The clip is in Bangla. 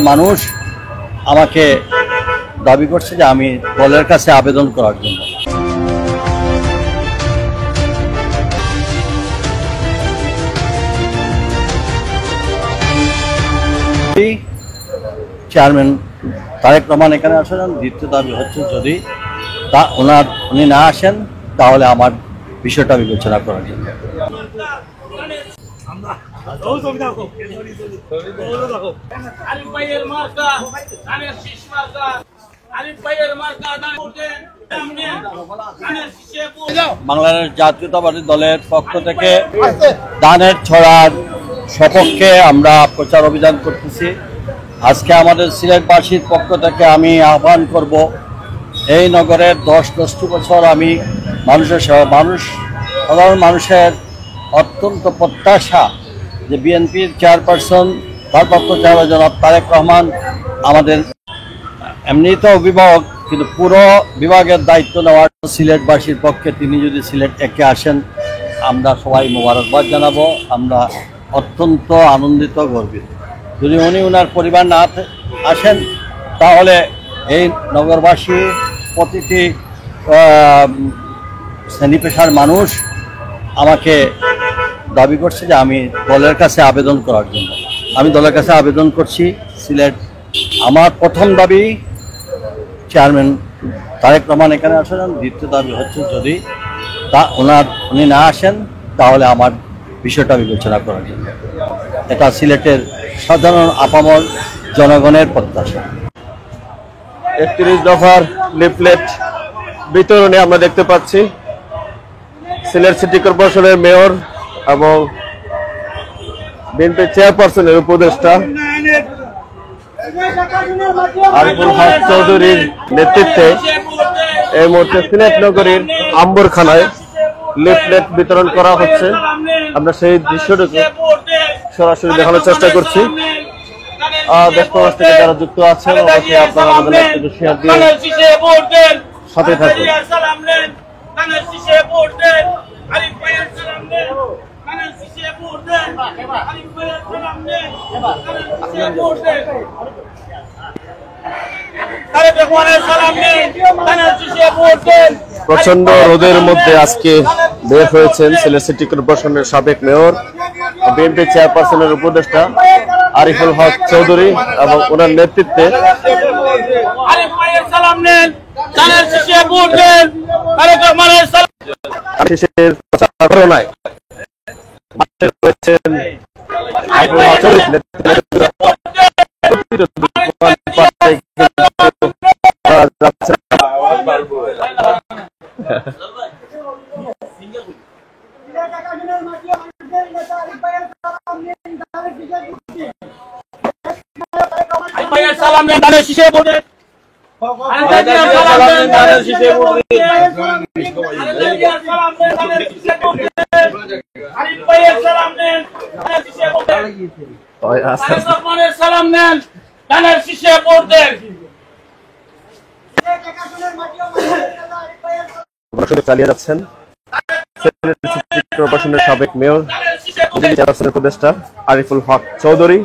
মানুষ আমাকে দাবি করছে যে আমি দলের কাছে আবেদন করার জন্য। চেয়ারম্যান তারেক রহমান এখানে আসেন। দ্বিতীয় দাবি হচ্ছে যদি উনি না আসেন তাহলে আমার বিষয়টা বিবেচনা করার জন্য। বাংলাদেশ জাতীয়তাবাদী দলের পক্ষ থেকে ধানের ছড়ার সপক্ষে আমরা প্রচার অভিযান করতেছি। আজকে আমাদের সিলেটবাসীর পক্ষ থেকে আমি আহ্বান করব, এই নগরের 10-12 বছর আমি সাধারণ মানুষের অত্যন্ত প্রত্যাশা যে বিএনপির চেয়ারপারসন ভারপ্রাপ্ত চেয়ারম্যান জনাব তারেক রহমান আমাদের এমনিতে অভিভাবক, কিন্তু পুরো বিভাগের দায়িত্ব নেওয়ার সিলেটবাসীর পক্ষে তিনি যদি সিলেট একে আসেন আমরা সবাই মোবারকবাদ জানাবো। আমরা অত্যন্ত আনন্দিত, গর্বিত। যদি উনি ওনার পরিবার না আসেন তাহলে এই নগরবাসী প্রতিটি শ্রেণী পেশার মানুষ আমাকে দাবি করছে যে আমি দলের কাছে আবেদন করার জন্য। আমি দলের কাছে আবেদন করছি সিলেট। আমার প্রথম দাবি চেয়ারম্যান তারেক রহমান এখানে আসেন। দ্বিতীয় দাবি হচ্ছে যদি উনি না আসেন তাহলে আমার বিষয়টা বিবেচনা করার জন্য। এটা সিলেটের সাধারণ আপামর জনগণের প্রত্যাশা। 31 দফার লিফলেট বিতরণে আমরা দেখতে পাচ্ছি সিলেট সিটি কর্পোরেশনের মেয়র এবং বিএনপি চেয়ারপারসনের উপদেষ্টা আরিফুল হক চৌধুরীর নেতৃত্বে এই মুহূর্তে সিলেট নগরীর আম্বরখানায় লিফলেট বিতরণ করা হচ্ছে। আমরা সেই দৃশ্যটুকু সরাসরি দেখানোর চেষ্টা করছি। দেশ প্রবাস থেকে যারা যুক্ত আছেন অবশ্যই আপনারা আমাদের লাইভটি শেয়ার দিয়ে সাথে থাকুন। প্রচন্ড রোদের মধ্যে আজকে বের হয়েছেন সিলেট সিটি কর্পোরেশনের সাবেক মেয়র বিএনপি চেয়ারপারসনের উপদেষ্টা আরিফুল হক চৌধুরী এবং ওনার নেতৃত্বে চালিয়ে যাচ্ছেন সিলেট সিটি কর্পোরেশনের সাবেক মেয়র উপদেষ্টা আরিফুল হক চৌধুরী